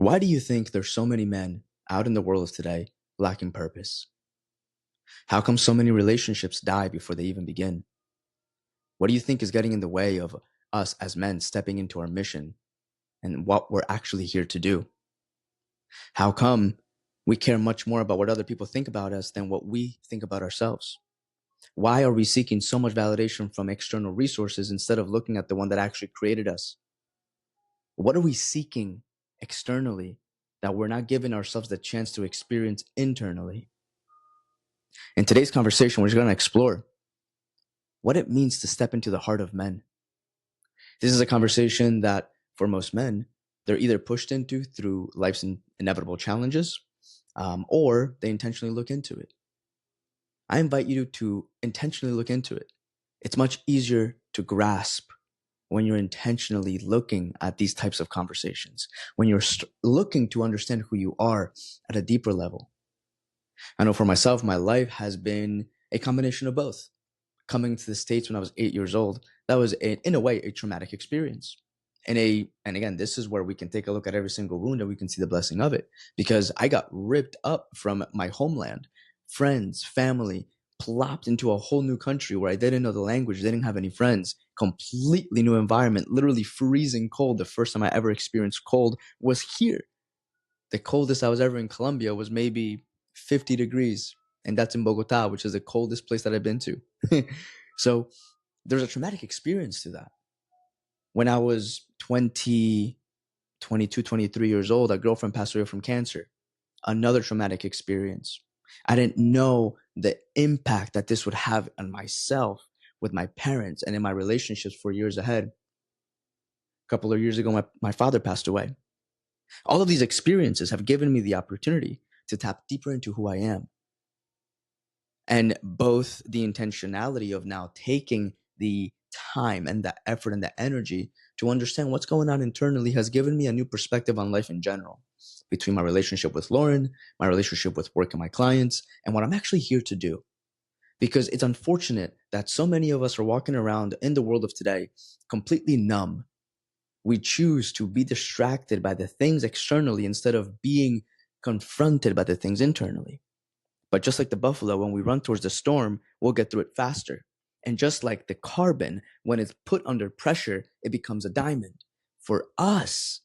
Why do you think there's so many men out in the world of today lacking purpose? How come so many relationships die before they even begin? What do you think is getting in the way of us as men stepping into our mission and what we're actually here to do? How come we care much more about what other people think about us than what we think about ourselves? Why are we seeking so much validation from external resources instead of looking at the one that actually created us? What are we seeking externally that we're not giving ourselves the chance to experience internally? In today's conversation, we're just going to explore what it means to step into the heart of men. This is a conversation that, for most men, they're either pushed into through life's inevitable challenges, or they intentionally look into it. I invite you to intentionally look into it. It's much easier to grasp when you're intentionally looking at these types of conversations, when you're looking to understand who you are at a deeper level. I know for myself, my life has been a combination of both. Coming to the States when I was 8 years old, that was in a way a traumatic experience. And again, this is where we can take a look at every single wound and we can see the blessing of it, because I got ripped up from my homeland, friends, family, plopped into a whole new country where I didn't know the language, didn't have any friends, completely new environment, literally freezing cold. The first time I ever experienced cold was here. The coldest I was ever in Colombia was maybe 50 degrees. And that's in Bogota, which is the coldest place that I've been to. So there's a traumatic experience to that. When I was 20, 22, 23 years old, a girlfriend passed away from cancer. Another traumatic experience. I didn't know the impact that this would have on myself, with my parents, and in my relationships for years ahead. A couple of years ago, my father passed away. All of these experiences have given me the opportunity to tap deeper into who I am. And both the intentionality of now taking the time and the effort and the energy to understand what's going on internally has given me a new perspective on life in general, between my relationship with Lauren, my relationship with work and my clients, and what I'm actually here to do. Because it's unfortunate that so many of us are walking around in the world of today completely numb. We choose to be distracted by the things externally instead of being confronted by the things internally. But just like the buffalo, when we run towards the storm, we'll get through it faster. And just like the carbon, when it's put under pressure, it becomes a diamond. For us,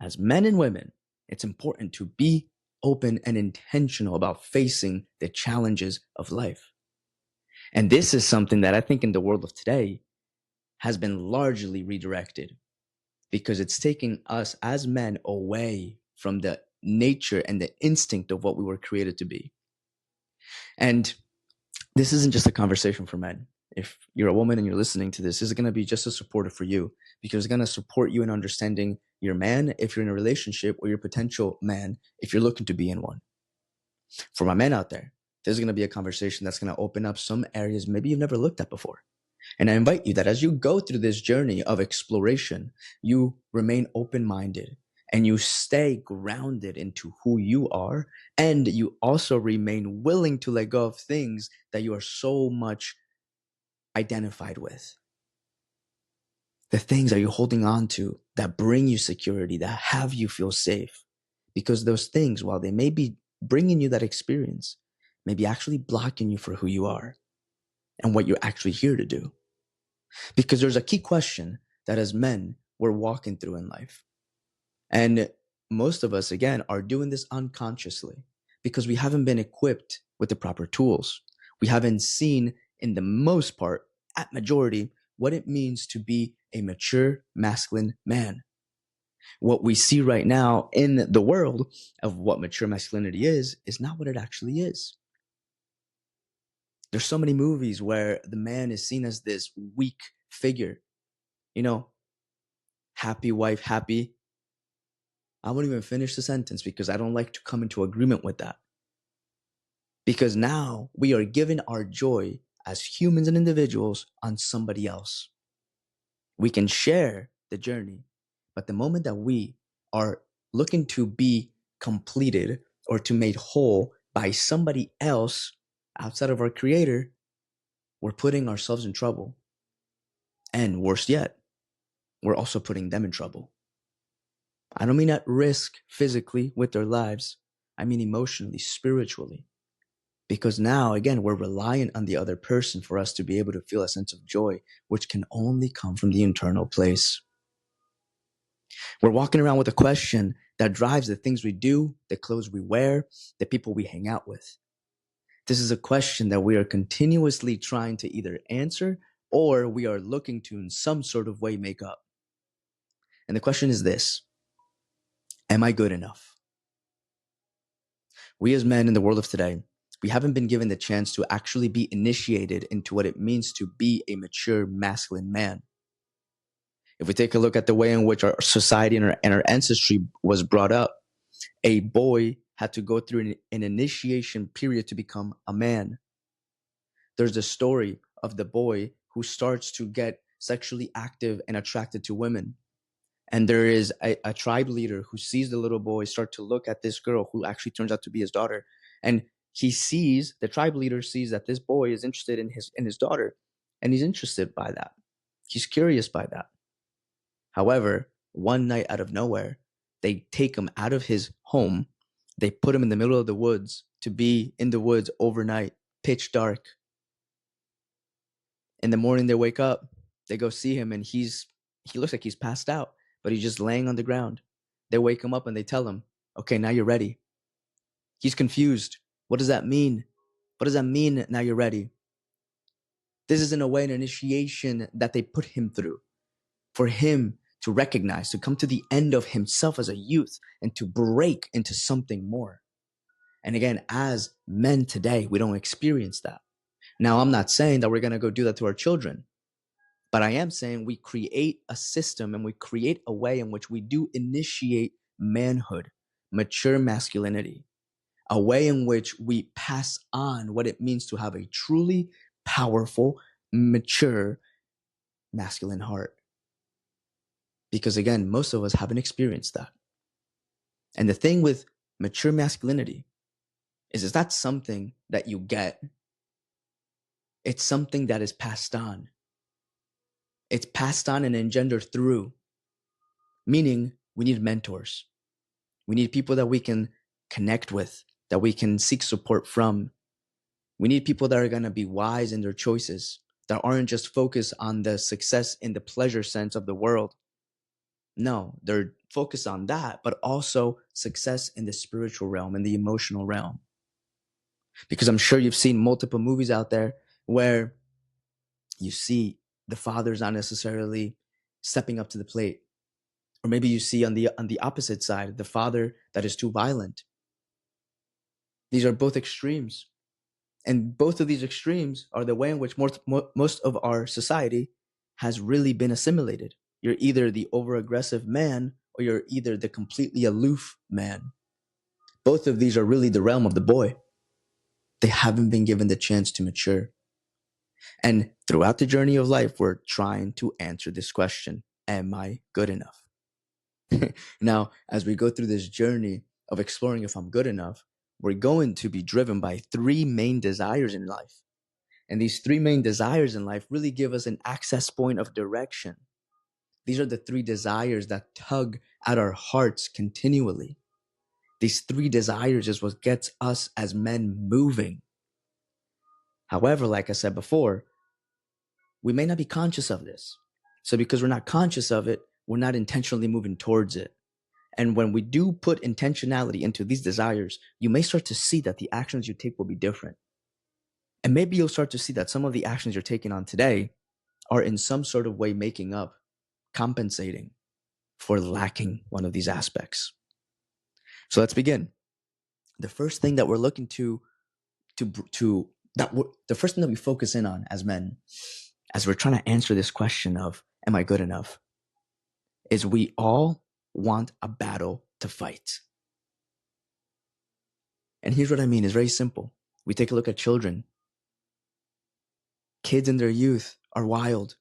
as men and women, it's important to be open and intentional about facing the challenges of life. And this is something that I think in the world of today has been largely redirected, because it's taking us as men away from the nature and the instinct of what we were created to be. And this isn't just a conversation for men. If you're a woman and you're listening to this is going to be just as supportive for you, because it's going to support you in understanding your man if you're in a relationship, or your potential man if you're looking to be in one. For my men out there, there's going to be a conversation that's going to open up some areas maybe you've never looked at before. And I invite you that as you go through this journey of exploration, you remain open-minded and you stay grounded into who you are. And you also remain willing to let go of things that you are so much identified with. The things that you're holding on to that bring you security, that have you feel safe. Because those things, while they may be bringing you that experience, may be actually blocking you for who you are and what you're actually here to do. Because there's a key question that as men, we're walking through in life. And most of us, again, are doing this unconsciously because we haven't been equipped with the proper tools. We haven't seen, in the most part, at majority, what it means to be a mature, masculine man. What we see right now in the world of what mature masculinity is not what it actually is. There's so many movies where the man is seen as this weak figure. You know, happy wife, happy. I won't even finish the sentence because I don't like to come into agreement with that. Because now we are giving our joy as humans and individuals on somebody else. We can share the journey, but the moment that we are looking to be completed or to made whole by somebody else outside of our creator, we're putting ourselves in trouble. And worse yet, we're also putting them in trouble. I don't mean at risk physically with their lives. I mean emotionally, spiritually. Because now, again, we're reliant on the other person for us to be able to feel a sense of joy, which can only come from the internal place. We're walking around with a question that drives the things we do, the clothes we wear, the people we hang out with. This is a question that we are continuously trying to either answer or we are looking to in some sort of way make up. And the question is this: am I good enough? We as men in the world of today, we haven't been given the chance to actually be initiated into what it means to be a mature masculine man. If we take a look at the way in which our society and our ancestry was brought up, a boy had to go through an initiation period to become a man. There's the story of the boy who starts to get sexually active and attracted to women. And there is a tribe leader who sees the little boy start to look at this girl who actually turns out to be his daughter. And the tribe leader sees that this boy is interested in his daughter, and he's interested by that. He's curious by that. However, one night out of nowhere, they take him out of his home. They put him in the middle of the woods to be in the woods overnight, pitch dark. In the morning, they wake up, they go see him, and he looks like he's passed out, but he's just laying on the ground. They wake him up and they tell him, okay, now you're ready. He's confused. What does that mean? What does that mean, now you're ready? This is in a way an initiation that they put him through for him to recognize, to come to the end of himself as a youth and to break into something more. And again, as men today, we don't experience that. Now, I'm not saying that we're going to go do that to our children, but I am saying we create a system and we create a way in which we do initiate manhood, mature masculinity, a way in which we pass on what it means to have a truly powerful, mature, masculine heart. Because again, most of us haven't experienced that. And the thing with mature masculinity is it's not something that you get. It's something that is passed on. It's passed on and engendered through, meaning we need mentors. We need people that we can connect with, that we can seek support from. We need people that are going to be wise in their choices, that aren't just focused on the success in the pleasure sense of the world. No, they're focused on that, but also success in the spiritual realm and the emotional realm. Because I'm sure you've seen multiple movies out there where you see the father's not necessarily stepping up to the plate. Or maybe you see on the opposite side, the father that is too violent. These are both extremes. And both of these extremes are the way in which most of our society has really been assimilated. You're either the over-aggressive man or you're either the completely aloof man. Both of these are really the realm of the boy. They haven't been given the chance to mature. And throughout the journey of life, we're trying to answer this question: am I good enough? Now, as we go through this journey of exploring if I'm good enough, we're going to be driven by three main desires in life. And these three main desires in life really give us an access point of direction. These are the three desires that tug at our hearts continually. These three desires is what gets us as men moving. However, like I said before, we may not be conscious of this. So because we're not conscious of it, we're not intentionally moving towards it. And when we do put intentionality into these desires, you may start to see that the actions you take will be different. And maybe you'll start to see that some of the actions you're taking on today are in some sort of way making up, compensating for lacking one of these aspects. So let's begin. The first thing that we're looking the first thing that we focus in on as men, as we're trying to answer this question of, am I good enough? Is we all want a battle to fight. And here's what I mean. It's very simple. We take a look at children. Kids in their youth are wild.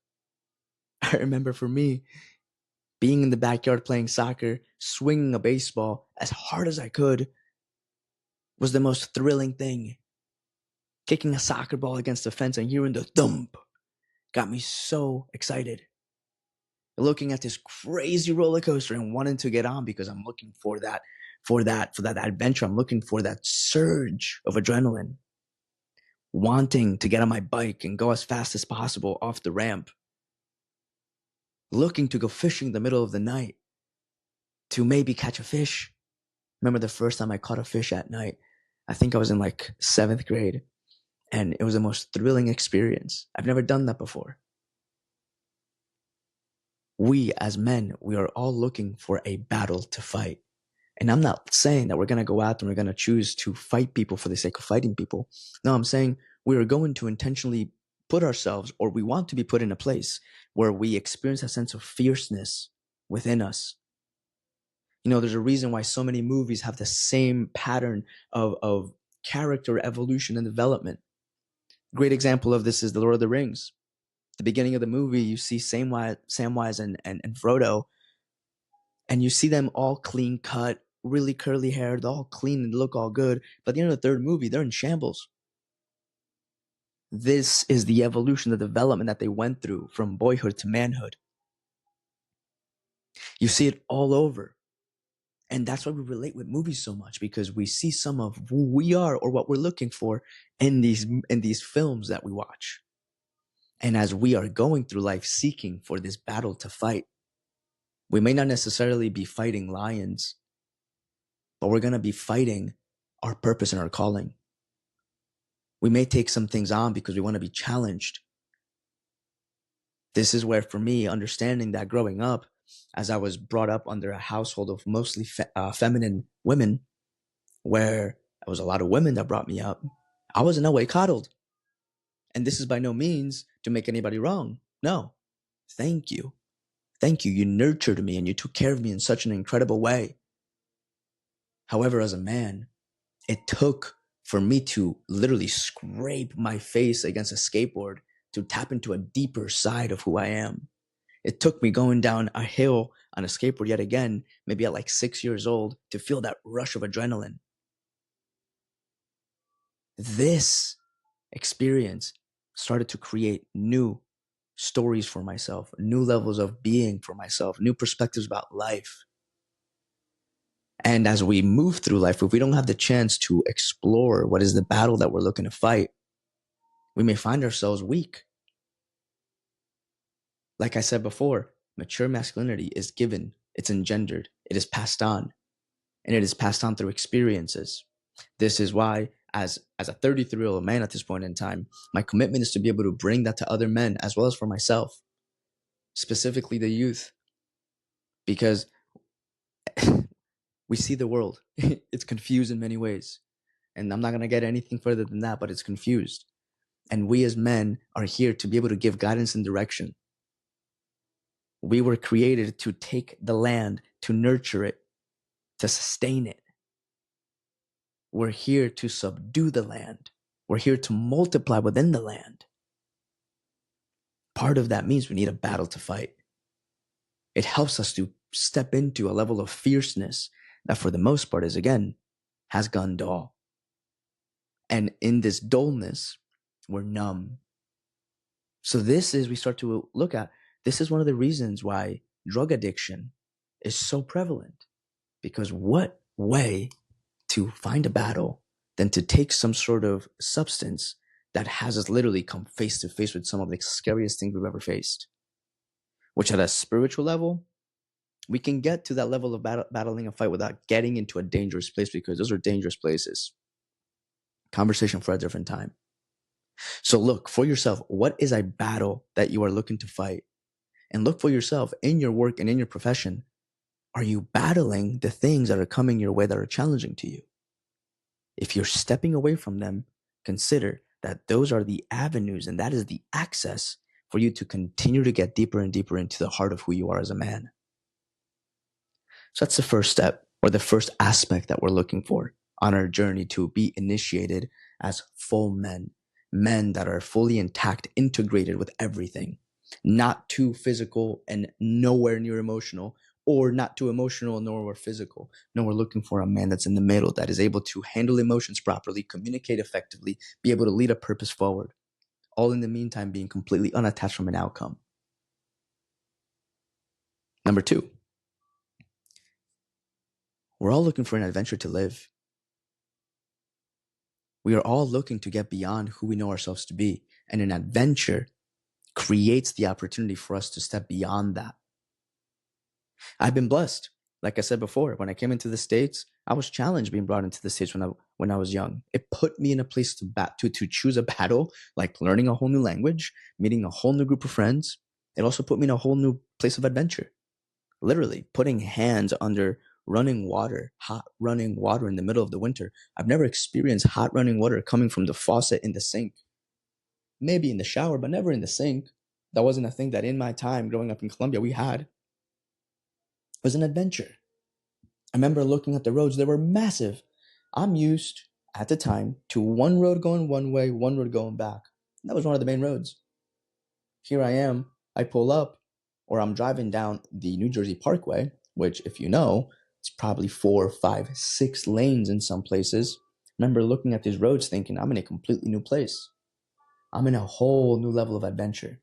I remember for me, being in the backyard playing soccer, swinging a baseball as hard as I could was the most thrilling thing. Kicking a soccer ball against the fence and hearing the thump got me so excited. looking at this crazy roller coaster and wanting to get on because I'm looking for that adventure. I'm looking for that surge of adrenaline, wanting to get on my bike and go as fast as possible off the ramp, looking to go fishing in the middle of the night to maybe catch a fish. Remember the first time I caught a fish at night? I think I was in like 7th grade, and it was the most thrilling experience. I've never done that before. We as men, we are all looking for a battle to fight. And I'm not saying that we're going to go out and we're going to choose to fight people for the sake of fighting people. No, I'm saying we are going to intentionally put ourselves, or we want to be put in a place where we experience a sense of fierceness within us. There's a reason why so many movies have the same pattern of character evolution and development. Great example of this is The Lord of the Rings. The beginning of the movie, you see Samwise and Frodo, and you see them all clean cut, really curly haired, all clean and look all good. But at the end of the third movie, they're in shambles. This is the evolution, the development that they went through from boyhood to manhood. You see it all over. And that's why we relate with movies so much, because we see some of who we are or what we're looking for in these films that we watch. And as we are going through life seeking for this battle to fight, we may not necessarily be fighting lions, but we're going to be fighting our purpose and our calling. We may take some things on because we want to be challenged. This is where, for me, understanding that growing up, as I was brought up under a household of mostly feminine women, where there was a lot of women that brought me up, I was in no way coddled. And this is by no means to make anybody wrong. No. Thank you. Thank you. You nurtured me and you took care of me in such an incredible way. However, as a man, it took for me to literally scrape my face against a skateboard to tap into a deeper side of who I am. It took me going down a hill on a skateboard yet again, maybe at like 6 years old, to feel that rush of adrenaline. This experience started to create new stories for myself, new levels of being for myself, new perspectives about life. And as we move through life, if we don't have the chance to explore what is the battle that we're looking to fight, we may find ourselves weak. Like I said before, mature masculinity is given, it's engendered, it is passed on, and it is passed on through experiences. This is why, as a 33-year-old man at this point in time, my commitment is to be able to bring that to other men as well as for myself, specifically the youth, because we see the world. It's confused in many ways. And I'm not going to get anything further than that, but it's confused. And we as men are here to be able to give guidance and direction. We were created to take the land, to nurture it, to sustain it. We're here to subdue the land. We're here to multiply within the land. Part of that means we need a battle to fight. It helps us to step into a level of fierceness that for the most part is, again, has gone dull. And in this dullness, we're numb. So we start to look at, this is one of the reasons why drug addiction is so prevalent. Because what way to find a battle than to take some sort of substance that has us literally come face to face with some of the scariest things we've ever faced? Which at a spiritual level, we can get to that level of battling a fight without getting into a dangerous place, because those are dangerous places. Conversation for a different time. So look for yourself, what is a battle that you are looking to fight? And look for yourself in your work and in your profession. Are you battling the things that are coming your way that are challenging to you? If you're stepping away from them, consider that those are the avenues and that is the access for you to continue to get deeper and deeper into the heart of who you are as a man. So that's the first step, or the first aspect that we're looking for on our journey to be initiated as full men, men that are fully intact, integrated with everything, not too physical and nowhere near emotional, or not too emotional nor physical. No, we're looking for a man that's in the middle, that is able to handle emotions properly, communicate effectively, be able to lead a purpose forward, all in the meantime being completely unattached from an outcome. Number two, we're all looking for an adventure to live. We are all looking to get beyond who we know ourselves to be. And an adventure creates the opportunity for us to step beyond that. I've been blessed. Like I said before, when I came into the States, I was challenged being brought into the States when I was young. It put me in a place to choose a battle, like learning a whole new language, meeting a whole new group of friends. It also put me in a whole new place of adventure. Literally putting hands under running water, hot running water in the middle of the winter. I've never experienced hot running water coming from the faucet in the sink. Maybe in the shower, but never in the sink. That wasn't a thing that in my time growing up in Colombia we had. It was an adventure. I remember looking at the roads, they were massive. I'm used at the time to one road going one way, one road going back. That was one of the main roads. Here I am, I pull up, or I'm driving down the New Jersey Parkway, which, if you know, it's probably 4, 5, 6 lanes in some places. I remember looking at these roads thinking, I'm in a completely new place. I'm in a whole new level of adventure.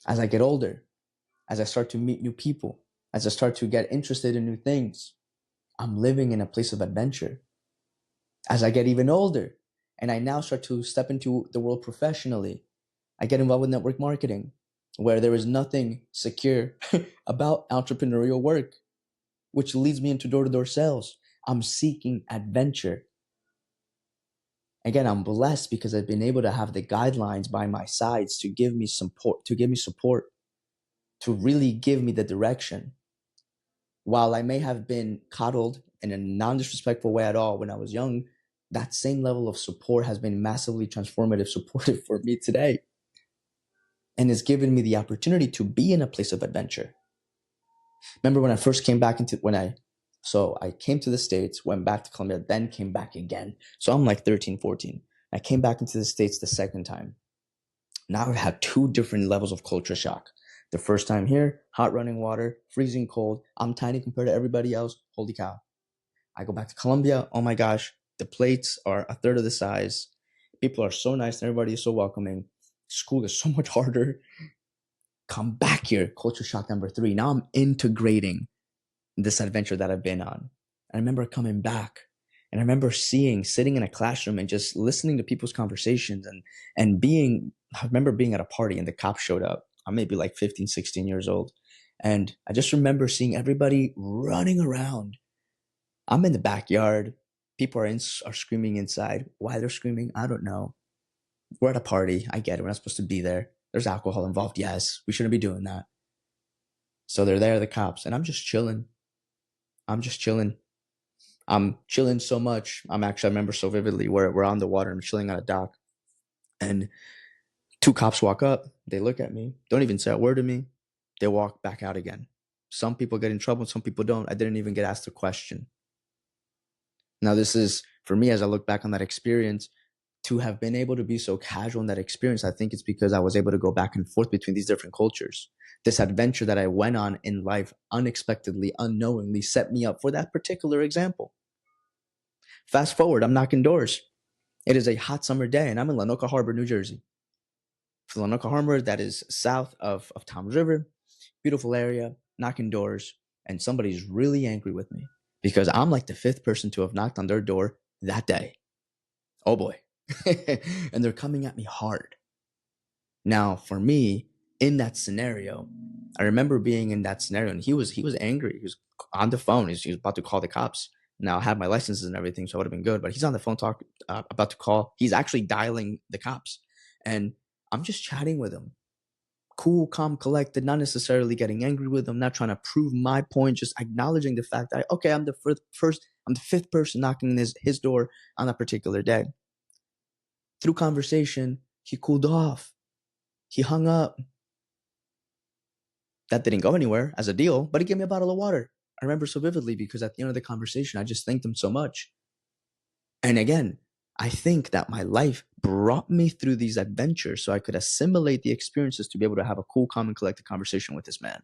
As I get older, as I start to meet new people, as I start to get interested in new things, I'm living in a place of adventure. As I get even older and I now start to step into the world professionally, I get involved with network marketing, where there is nothing secure about entrepreneurial work, which leads me into door-to-door sales. I'm seeking adventure. Again, I'm blessed because I've been able to have the guidelines by my sides to give me support, to really give me the direction. While I may have been coddled in a non-disrespectful way at all when I was young, that same level of support has been massively transformative, supportive for me today. And has given me the opportunity to be in a place of adventure. Remember when I first came back I came to the States, went back to Colombia, then came back again. So I'm like 13, 14. I came back into the States the second time. Now I've had 2 different levels of culture shock. The first time here, hot running water, freezing cold. I'm tiny compared to everybody else. Holy cow. I go back to Colombia. Oh my gosh. The plates are a third of the size. People are so nice and everybody is so welcoming. School is so much harder. Come back here. Culture shock number 3. Now I'm integrating this adventure that I've been on. I remember coming back and I remember sitting in a classroom and just listening to people's conversations I remember being at a party and the cops showed up. I'm maybe like 15, 16 years old. And I just remember seeing everybody running around. I'm in the backyard. People are screaming inside. Why they're screaming, I don't know. We're at a party. I get it. We're not supposed to be there. There's alcohol involved. Yes, we shouldn't be doing that. So they're there, the cops, and I'm just chilling. I'm just chilling. I'm chilling so much. I remember so vividly where we're on the water. I'm chilling on a dock, and 2 cops walk up. They look at me. Don't even say a word to me. They walk back out again. Some people get in trouble. Some people don't. I didn't even get asked a question. Now, this is, for me, as I look back on that experience, to have been able to be so casual in that experience, I think it's because I was able to go back and forth between these different cultures. This adventure that I went on in life unexpectedly, unknowingly set me up for that particular example. Fast forward, I'm knocking doors. It is a hot summer day and I'm in Lanoka Harbor, New Jersey. For Lanoka Harbor, that is south of Toms River, beautiful area, knocking doors, and somebody's really angry with me because I'm like the 5th person to have knocked on their door that day. Oh boy. And they're coming at me hard. Now, for me, in that scenario, I remember being in that scenario, and he was angry. He was on the phone. He was about to call the cops. Now I have my licenses and everything, so it would have been good. But he's on the phone about to call. He's actually dialing the cops, and I'm just chatting with him, cool, calm, collected, not necessarily getting angry with him, not trying to prove my point, just acknowledging the fact that okay, I'm the I'm the 5th person knocking on his door on that particular day. Through conversation, he cooled off. He hung up. That didn't go anywhere as a deal, but he gave me a bottle of water. I remember so vividly because at the end of the conversation, I just thanked him so much. And again, I think that my life brought me through these adventures so I could assimilate the experiences to be able to have a cool, calm, and collected conversation with this man.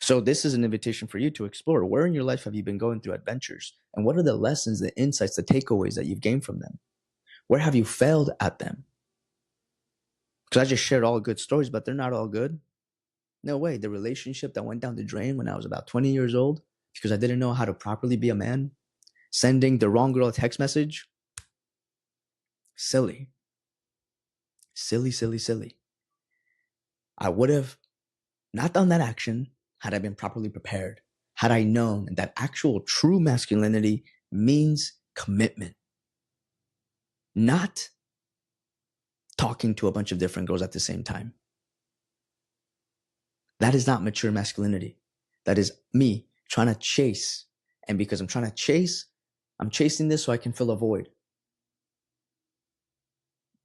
So this is an invitation for you to explore. Where in your life have you been going through adventures? And what are the lessons, the insights, the takeaways that you've gained from them? Where have you failed at them? Because I just shared all good stories, but they're not all good. No way. The relationship that went down the drain when I was about 20 years old because I didn't know how to properly be a man, sending the wrong girl a text message, silly. Silly, silly, silly. I would have not done that action had I been properly prepared, had I known that actual true masculinity means commitment, not talking to a bunch of different girls at the same time. That is not mature masculinity. That is me trying to chase. And because I'm trying to chase, I'm chasing this so I can fill a void.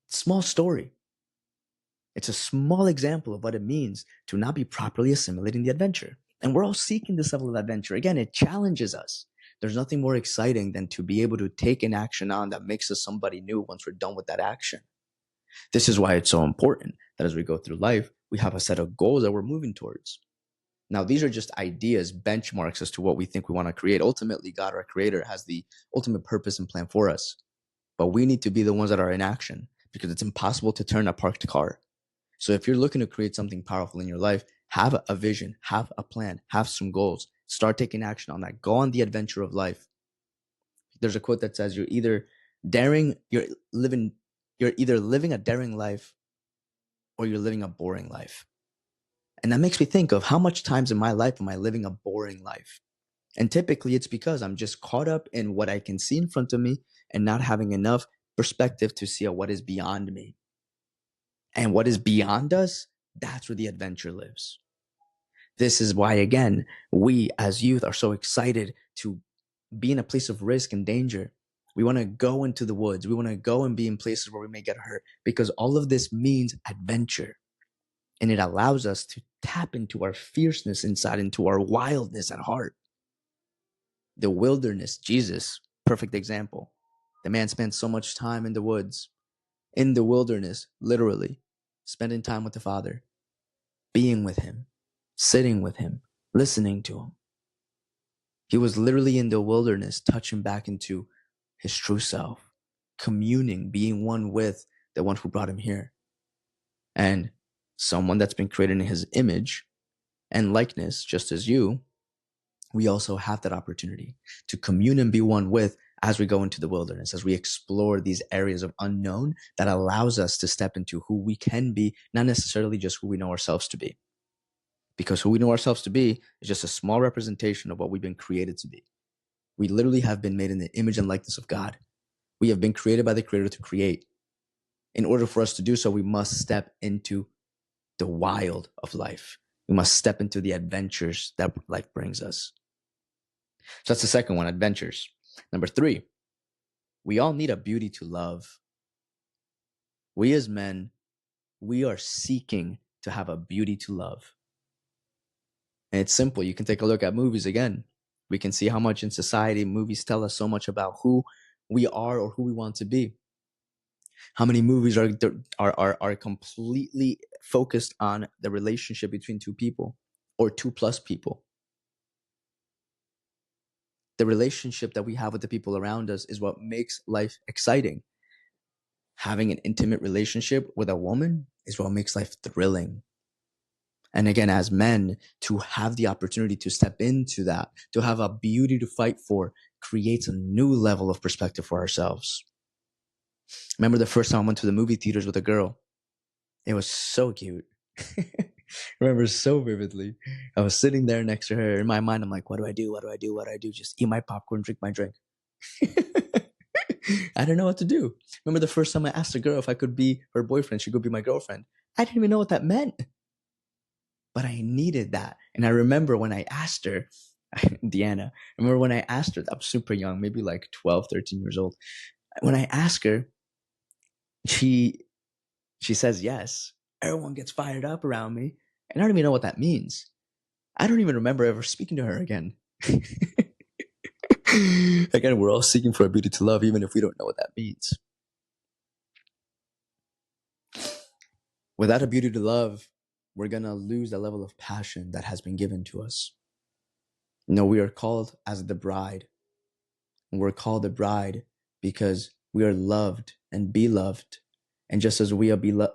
Small story. It's a small example of what it means to not be properly assimilating the adventure. And we're all seeking this level of adventure. Again, it challenges us. There's nothing more exciting than to be able to take an action on that makes us somebody new once we're done with that action. This is why it's so important that as we go through life, we have a set of goals that we're moving towards. Now, these are just ideas, benchmarks as to what we think we want to create. Ultimately, God, our creator, has the ultimate purpose and plan for us. But we need to be the ones that are in action because it's impossible to turn a parked car. So if you're looking to create something powerful in your life, have a vision, have a plan, have some goals, start taking action on that. Go on the adventure of life. There's a quote that says you're either living a daring life or you're living a boring life. And that makes me think of how much times in my life am I living a boring life? And typically it's because I'm just caught up in what I can see in front of me and not having enough perspective to see what is beyond me. And what is beyond us, that's where the adventure lives. This is why, again, we as youth are so excited to be in a place of risk and danger. We want to go into the woods. We want to go and be in places where we may get hurt because all of this means adventure. And it allows us to tap into our fierceness inside, into our wildness at heart. The wilderness, Jesus, perfect example. The man spent so much time in the woods, in the wilderness, literally, spending time with the Father, being with him, sitting with him, listening to him. He was literally in the wilderness, touching back into his true self, communing, being one with the one who brought him here. And someone that's been created in his image and likeness, just as you, we also have that opportunity to commune and be one with as we go into the wilderness, as we explore these areas of unknown that allows us to step into who we can be, not necessarily just who we know ourselves to be. Because who we know ourselves to be is just a small representation of what we've been created to be. We literally have been made in the image and likeness of God. We have been created by the Creator to create. In order for us to do so, we must step into the wild of life. We must step into the adventures that life brings us. So that's the second one, adventures. Number 3, we all need a beauty to love. We as men, we are seeking to have a beauty to love. And it's simple. You can take a look at movies again. We can see how much in society movies tell us so much about who we are or who we want to be. How many movies are completely focused on the relationship between two people or 2+ people. The relationship that we have with the people around us is what makes life exciting. Having an intimate relationship with a woman is what makes life thrilling. And again, as men, to have the opportunity to step into that, to have a beauty to fight for, creates a new level of perspective for ourselves. Remember the first time I went to the movie theaters with a girl? It was so cute. Remember so vividly. I was sitting there next to her. In my mind, I'm like, what do I do? What do I do? What do I do? Just eat my popcorn, drink my drink. I didn't know what to do. Remember the first time I asked a girl if I could be her boyfriend, she could be my girlfriend. I didn't even know what that meant. But I needed that. And I remember when I asked her, Deanna, I remember when I asked her, I was super young, maybe like 12, 13 years old. When I asked her, she says yes. Everyone gets fired up around me. And I don't even know what that means. I don't even remember ever speaking to her again. Again, we're all seeking for a beauty to love, even if we don't know what that means. Without a beauty to love, we're going to lose that level of passion that has been given to us. No, we are called as the bride. And we're called the bride because we are loved and beloved. And just as we are beloved,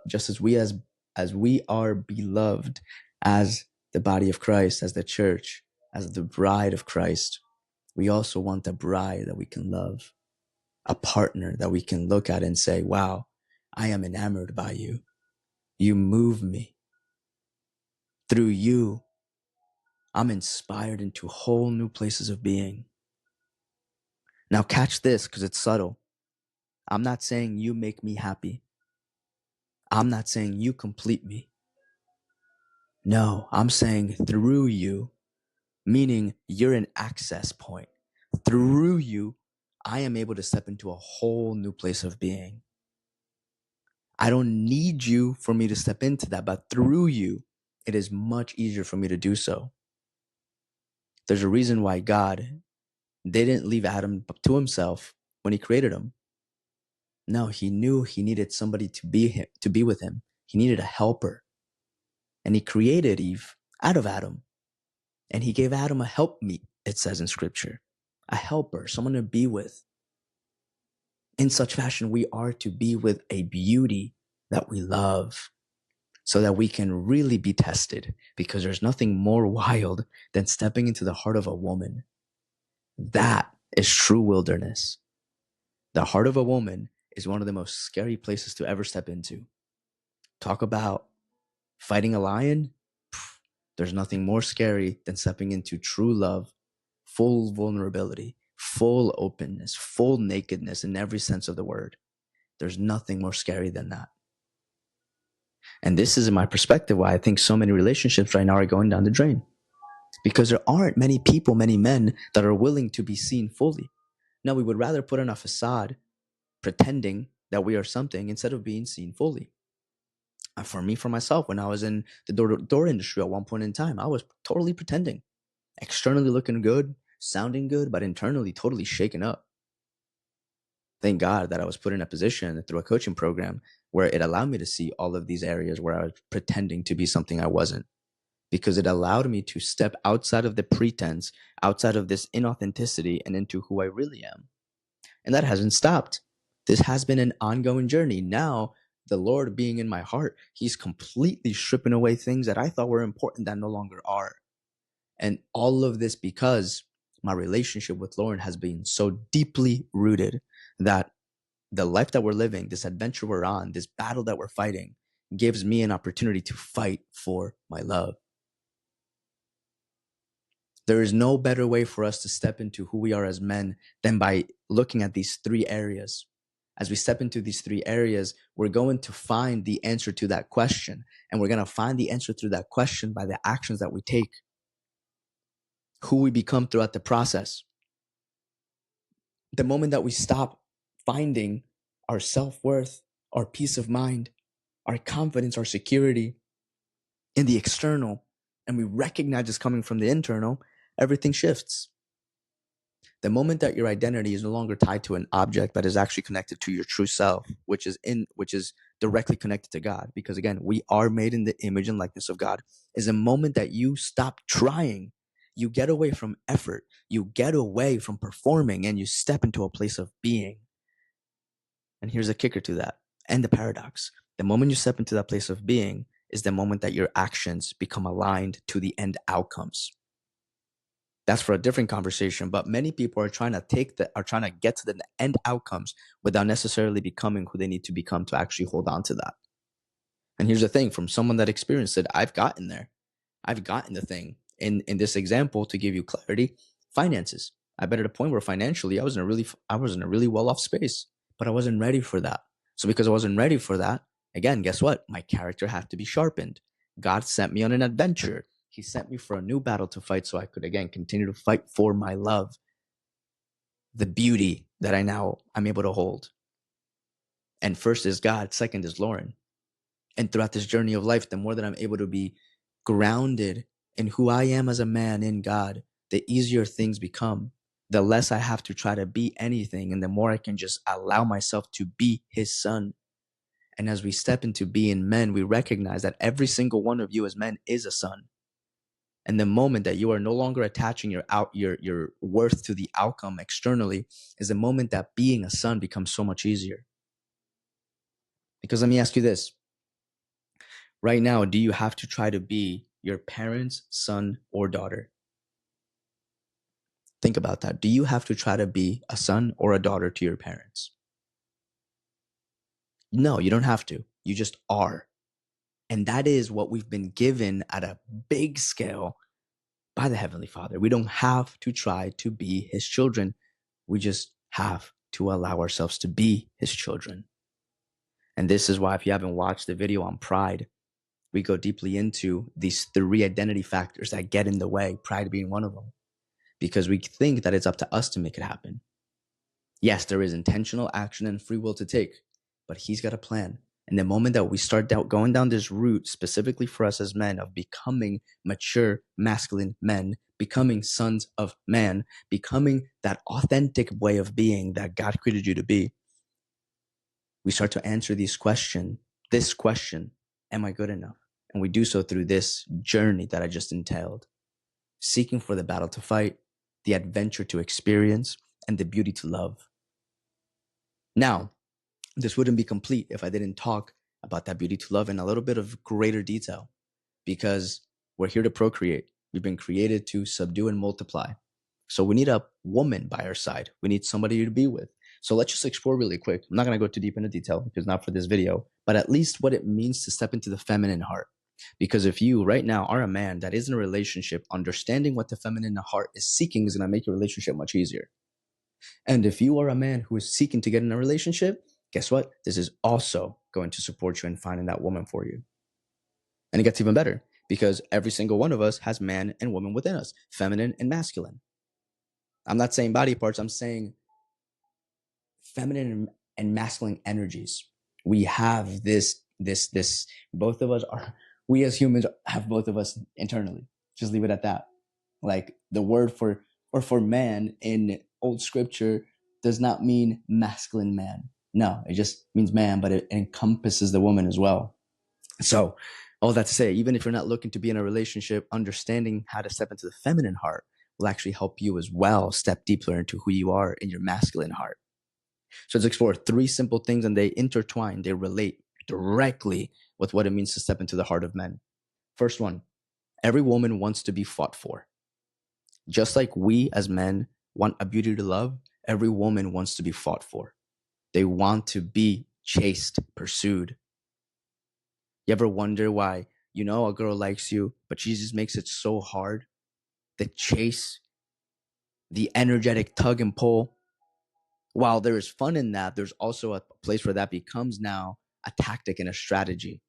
as we are beloved as the body of Christ, as the church, as the bride of Christ, we also want a bride that we can love, a partner that we can look at and say, wow, I am enamored by you. You move me. Through you, I'm inspired into whole new places of being. Now catch this, because it's subtle. I'm not saying you make me happy. I'm not saying you complete me. No, I'm saying through you, meaning you're an access point. Through you, I am able to step into a whole new place of being. I don't need you for me to step into that, but through you, it is much easier for me to do so. There's a reason why God didn't leave Adam to himself when he created him. No, he knew he needed somebody to be with him. He needed a helper. And he created Eve out of Adam. And he gave Adam a helpmeet, it says in scripture. A helper, someone to be with. In such fashion, we are to be with a beauty that we love, so that we can really be tested, because there's nothing more wild than stepping into the heart of a woman. That is true wilderness. The heart of a woman is one of the most scary places to ever step into. Talk about fighting a lion. There's nothing more scary than stepping into true love, full vulnerability, full openness, full nakedness in every sense of the word. There's nothing more scary than that. And this is, in my perspective, why I think so many relationships right now are going down the drain. Because there aren't many people, many men that are willing to be seen fully. No, we would rather put on a facade pretending that we are something instead of being seen fully. For me, for myself, when I was in the door industry at one point in time, I was totally pretending, externally looking good, sounding good, but internally totally shaken up. Thank God that I was put in a position through a coaching program where it allowed me to see all of these areas where I was pretending to be something I wasn't, because it allowed me to step outside of the pretense, outside of this inauthenticity, and into who I really am. And that hasn't stopped. This has been an ongoing journey. Now, the Lord being in my heart, he's completely stripping away things that I thought were important that no longer are. And all of this because my relationship with Lauren has been so deeply rooted that the life that we're living, this adventure we're on, this battle that we're fighting, gives me an opportunity to fight for my love. There is no better way for us to step into who we are as men than by looking at these three areas. As we step into these three areas, we're going to find the answer to that question. And we're going to find the answer through that question by the actions that we take, who we become throughout the process. The moment that we stop finding our self-worth, our peace of mind, our confidence, our security in the external, and we recognize it's coming from the internal, everything shifts. The moment that your identity is no longer tied to an object, but is actually connected to your true self, which is directly connected to God, because again, we are made in the image and likeness of God, is a moment that you stop trying. You get away from effort. You get away from performing, and you step into a place of being. And here's a kicker to that, and the paradox. The moment you step into that place of being is the moment that your actions become aligned to the end outcomes. That's for a different conversation, but many people are trying to get to the end outcomes without necessarily becoming who they need to become to actually hold on to that. And here's the thing, from someone that experienced it, I've gotten there. I've gotten the thing. In this example, to give you clarity, finances. I've been at a point where financially I was in a really well-off space, but I wasn't ready for that. So because I wasn't ready for that, again, guess what? My character had to be sharpened. God sent me on an adventure. He sent me for a new battle to fight so I could, again, continue to fight for my love, the beauty that I'm able to hold. And first is God, second is Lauren. And throughout this journey of life, the more that I'm able to be grounded in who I am as a man in God, the easier things become. The less I have to try to be anything, and the more I can just allow myself to be his son. And as we step into being men, we recognize that every single one of you as men is a son. And the moment that you are no longer attaching your worth to the outcome externally is the moment that being a son becomes so much easier. Because let me ask you this. Right now, do you have to try to be your parents' son or daughter? Think about that. Do you have to try to be a son or a daughter to your parents? No, you don't have to. You just are. And that is what we've been given at a big scale by the Heavenly Father. We don't have to try to be His children. We just have to allow ourselves to be His children. And this is why, if you haven't watched the video on pride, we go deeply into these 3 identity factors that get in the way, pride being one of them, because we think that it's up to us to make it happen. Yes, there is intentional action and free will to take, but He's got a plan. And the moment that we start going down this route, specifically for us as men, of becoming mature, masculine men, becoming sons of man, becoming that authentic way of being that God created you to be, we start to answer this question, am I good enough? And we do so through this journey that I just entailed, seeking for the battle to fight, the adventure to experience, and the beauty to love. Now, this wouldn't be complete if I didn't talk about that beauty to love in a little bit of greater detail, because we're here to procreate. We've been created to subdue and multiply. So we need a woman by our side. We need somebody to be with. So let's just explore really quick. I'm not going to go too deep into detail because not for this video, but at least what it means to step into the feminine heart. Because if you right now are a man that is in a relationship, understanding what the feminine heart is seeking is going to make your relationship much easier. And if you are a man who is seeking to get in a relationship, guess what? This is also going to support you in finding that woman for you. And it gets even better because every single one of us has man and woman within us, feminine and masculine. I'm not saying body parts. I'm saying feminine and masculine energies. We have this, both of us are, we as humans have both of us internally. Just leave it at that. Like the word for man in old scripture does not mean masculine man. No, it just means man, but it encompasses the woman as well. So all that to say, even if you're not looking to be in a relationship, understanding how to step into the feminine heart will actually help you as well step deeper into who you are in your masculine heart. So let's explore 3 simple things, and they intertwine, they relate directly with what it means to step into the heart of men. First one, every woman wants to be fought for. Just like we as men want a beauty to love, every woman wants to be fought for. They want to be chased, pursued. You ever wonder why, a girl likes you, but she just makes it so hard? The chase, the energetic tug and pull. While there is fun in that, there's also a place where that becomes now a tactic and a strategy,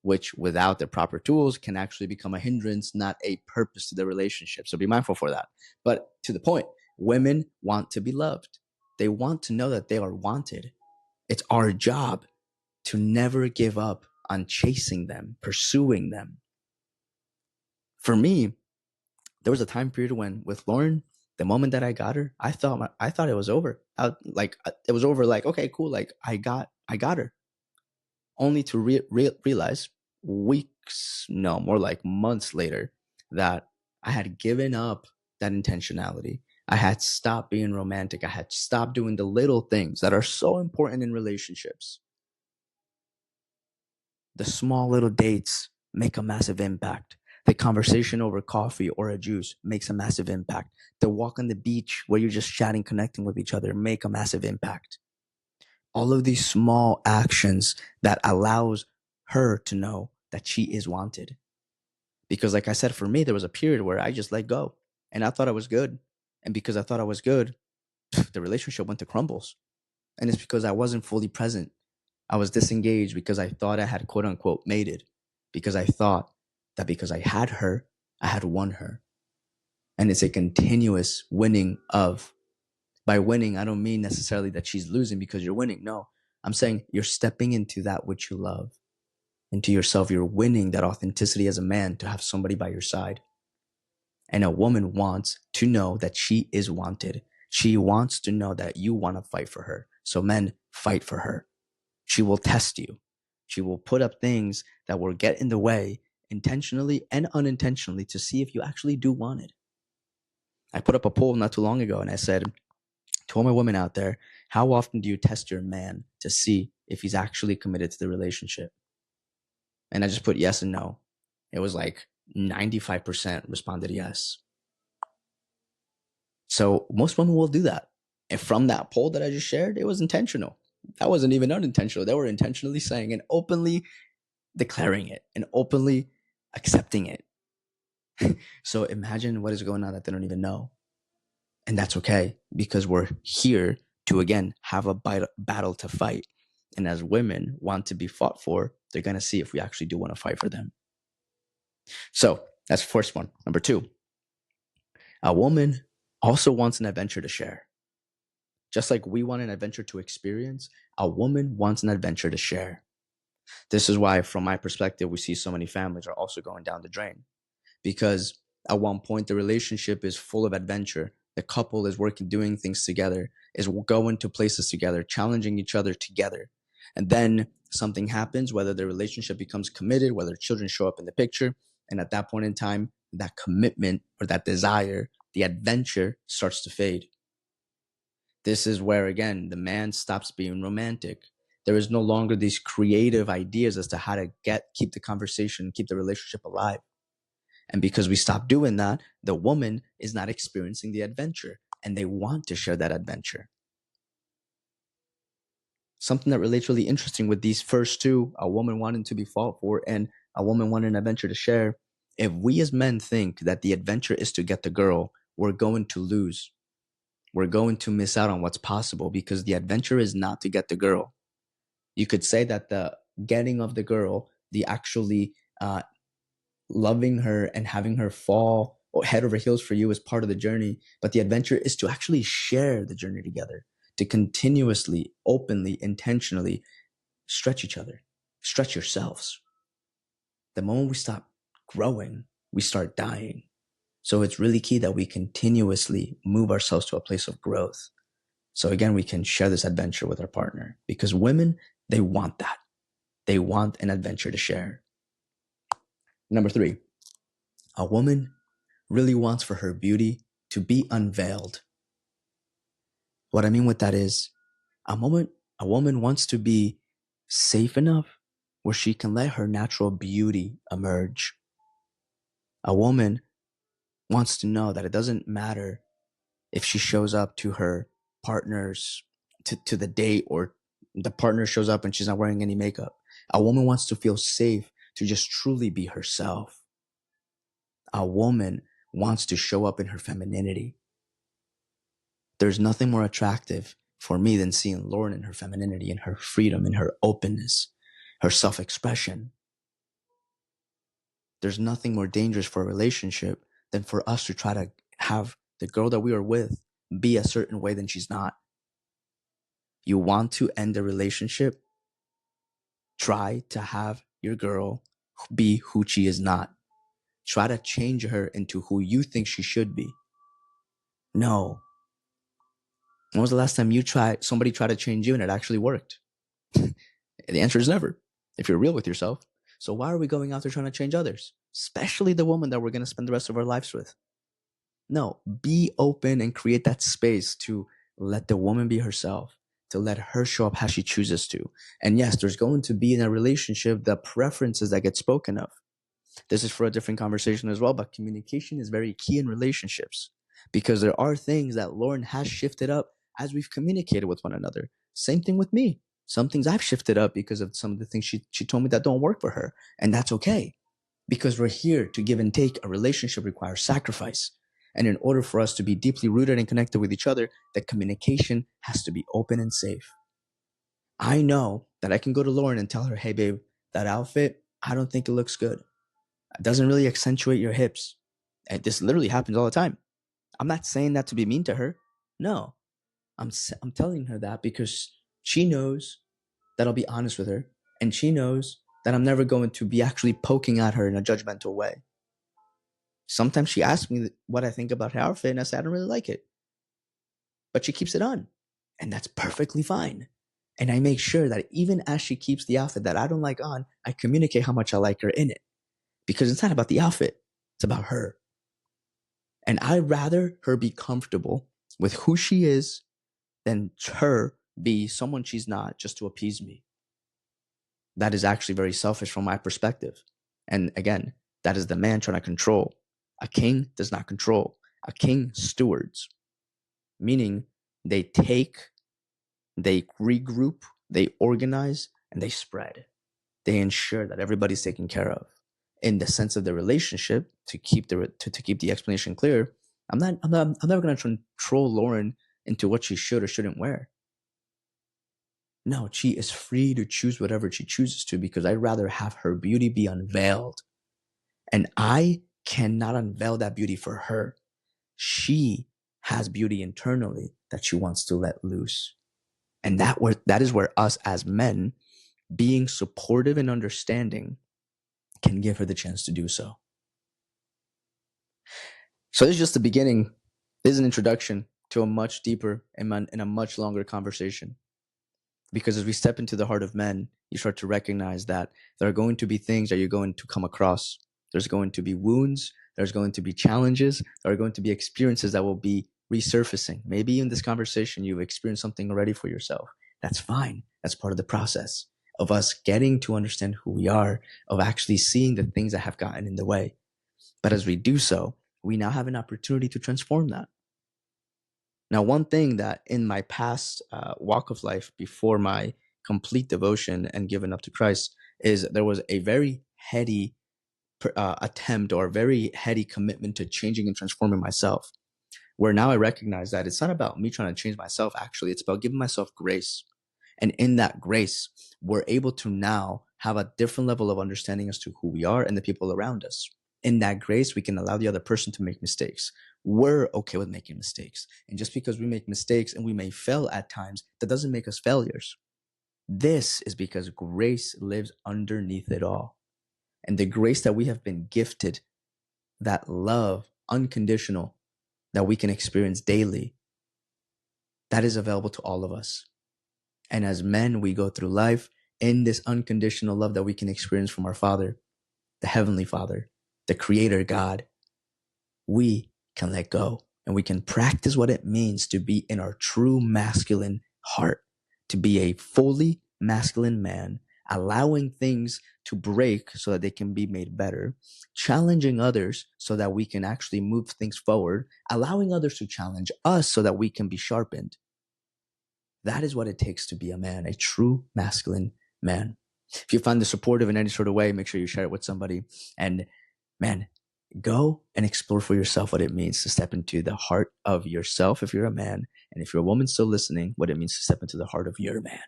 which without the proper tools can actually become a hindrance, not a purpose to the relationship. So be mindful for that. But to the point, women want to be loved. They want to know that they are wanted. It's our job to never give up on chasing them, pursuing them. For me, there was a time period when with Lauren, the moment that I got her, I thought it was over. It was over. Like, okay, cool. Like I got her. Only to realize weeks, no, more like months later, that I had given up that intentionality. I had stopped being romantic. I had stopped doing the little things that are so important in relationships. The small little dates make a massive impact. The conversation over coffee or a juice makes a massive impact. The walk on the beach where you're just chatting, connecting with each other make a massive impact. All of these small actions that allows her to know that she is wanted. Because like I said, for me, there was a period where I just let go and I thought I was good. And because I thought I was good, the relationship went to crumbles. And it's because I wasn't fully present. I was disengaged because I thought I had quote unquote made it. Because I thought that because I had her, I had won her. And it's a continuous winning of. By winning, I don't mean necessarily that she's losing because you're winning. No, I'm saying you're stepping into that which you love, into yourself. You're winning that authenticity as a man to have somebody by your side. And a woman wants to know that she is wanted. She wants to know that you want to fight for her. So men, fight for her. She will test you. She will put up things that will get in the way intentionally and unintentionally to see if you actually do want it. I put up a poll not too long ago and I said, to all my women out there, how often do you test your man to see if he's actually committed to the relationship? And I just put yes and no. It was like 95% responded yes. So most women will do that. And from that poll that I just shared, it was intentional. That wasn't even unintentional. They were intentionally saying and openly declaring it and openly accepting it. So imagine what is going on that they don't even know. And that's okay, because we're here to, again, have a battle to fight. And as women want to be fought for, they're going to see if we actually do want to fight for them. So that's the first one. Number two, a woman also wants an adventure to share. Just like we want an adventure to experience, a woman wants an adventure to share. This is why, from my perspective, we see so many families are also going down the drain. Because at one point, the relationship is full of adventure. The couple is working, doing things together, is going to places together, challenging each other together. And then something happens, whether the relationship becomes committed, whether children show up in the picture. And at that point in time, that commitment or that desire, the adventure starts to fade. This is where, again, the man stops being romantic. There is no longer these creative ideas as to how to keep the conversation, keep the relationship alive. And because we stop doing that, the woman is not experiencing the adventure, and they want to share that adventure. Something that relates really interesting with these first two, a woman wanting to be fought for and a woman wanting an adventure to share. If we as men think that the adventure is to get the girl, we're going to lose. We're going to miss out on what's possible, because the adventure is not to get the girl. You could say that the getting of the girl, the actually loving her and having her fall or head over heels for you is part of the journey. But the adventure is to actually share the journey together, to continuously, openly, intentionally stretch each other, stretch yourselves. The moment we stop growing, we start dying. So it's really key that we continuously move ourselves to a place of growth. So again, we can share this adventure with our partner, because women, they want that. They want an adventure to share. Number three, a woman really wants for her beauty to be unveiled. What I mean with that is, a woman wants to be safe enough where she can let her natural beauty emerge. A woman wants to know that it doesn't matter if she shows up to her partner's to the date, or the partner shows up and she's not wearing any makeup. A woman wants to feel safe to just truly be herself. A woman wants to show up in her femininity. There's nothing more attractive for me than seeing Lauren in her femininity, in her freedom, in her openness, her self-expression. There's nothing more dangerous for a relationship than for us to try to have the girl that we are with be a certain way than she's not. You want to end a relationship? Try to have your girl be who she is not. Try to change her into who you think she should be. No. When was the last time somebody tried to change you and it actually worked? The answer is never, if you're real with yourself. So why are we going out there trying to change others? Especially the woman that we're going to spend the rest of our lives with. No, be open and create that space to let the woman be herself, to let her show up how she chooses to. And yes, there's going to be in a relationship the preferences that get spoken of. This is for a different conversation as well, but communication is very key in relationships, because there are things that Lauren has shifted up as we've communicated with one another. Same thing with me. Some things I've shifted up because of some of the things she told me that don't work for her. And that's okay, because we're here to give and take. A relationship requires sacrifice. And in order for us to be deeply rooted and connected with each other, the communication has to be open and safe. I know that I can go to Lauren and tell her, hey, babe, that outfit, I don't think it looks good. It doesn't really accentuate your hips. And this literally happens all the time. I'm not saying that to be mean to her. No, I'm telling her that because she knows that I'll be honest with her. And she knows that I'm never going to be actually poking at her in a judgmental way. Sometimes she asks me what I think about her outfit, and I say, I don't really like it. But she keeps it on. And that's perfectly fine. And I make sure that even as she keeps the outfit that I don't like on, I communicate how much I like her in it. Because it's not about the outfit. It's about her. And I'd rather her be comfortable with who she is than her be someone she's not just to appease me. That is actually very selfish from my perspective. And again, That is the man trying to control. A king does not control. A king stewards, meaning they take, they regroup, they organize, and they spread. They ensure that everybody's taken care of. In the sense of the relationship, to keep the explanation clear, I'm never gonna control Lauren into what she should or shouldn't wear. No, she is free to choose whatever she chooses to, because I'd rather have her beauty be unveiled. And I cannot unveil that beauty for her. She has beauty internally that she wants to let loose. And that is where us as men, being supportive and understanding, can give her the chance to do so. So this is just the beginning. This is an introduction to a much deeper and a much longer conversation. Because as we step into the heart of men, you start to recognize that there are going to be things that you're going to come across. There's going to be wounds. There's going to be challenges. There are going to be experiences that will be resurfacing. Maybe in this conversation, you've experienced something already for yourself. That's fine. That's part of the process of us getting to understand who we are, of actually seeing the things that have gotten in the way. But as we do so, we now have an opportunity to transform that. Now, one thing that in my past walk of life, before my complete devotion and giving up to Christ, is there was a very heady attempt, or a very heady commitment to changing and transforming myself, where now I recognize that it's not about me trying to change myself. Actually, it's about giving myself grace. And in that grace, we're able to now have a different level of understanding as to who we are and the people around us. In that grace, we can allow the other person to make mistakes. We're okay with making mistakes. And just because we make mistakes and we may fail at times, that doesn't make us failures. This is because grace lives underneath it all. And the grace that we have been gifted, that love, unconditional, that we can experience daily, that is available to all of us. And as men, we go through life in this unconditional love that we can experience from our Father, the Heavenly Father, the Creator God. We can let go, and we can practice what it means to be in our true masculine heart, to be a fully masculine man, allowing things to break so that they can be made better, challenging others so that we can actually move things forward, allowing others to challenge us so that we can be sharpened. That is what it takes to be a man, a true masculine man. If you find this supportive in any sort of way, make sure you share it with somebody. And man, go and explore for yourself what it means to step into the heart of yourself if you're a man. And if you're a woman still listening, what it means to step into the heart of your man.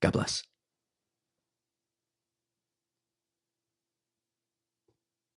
God bless.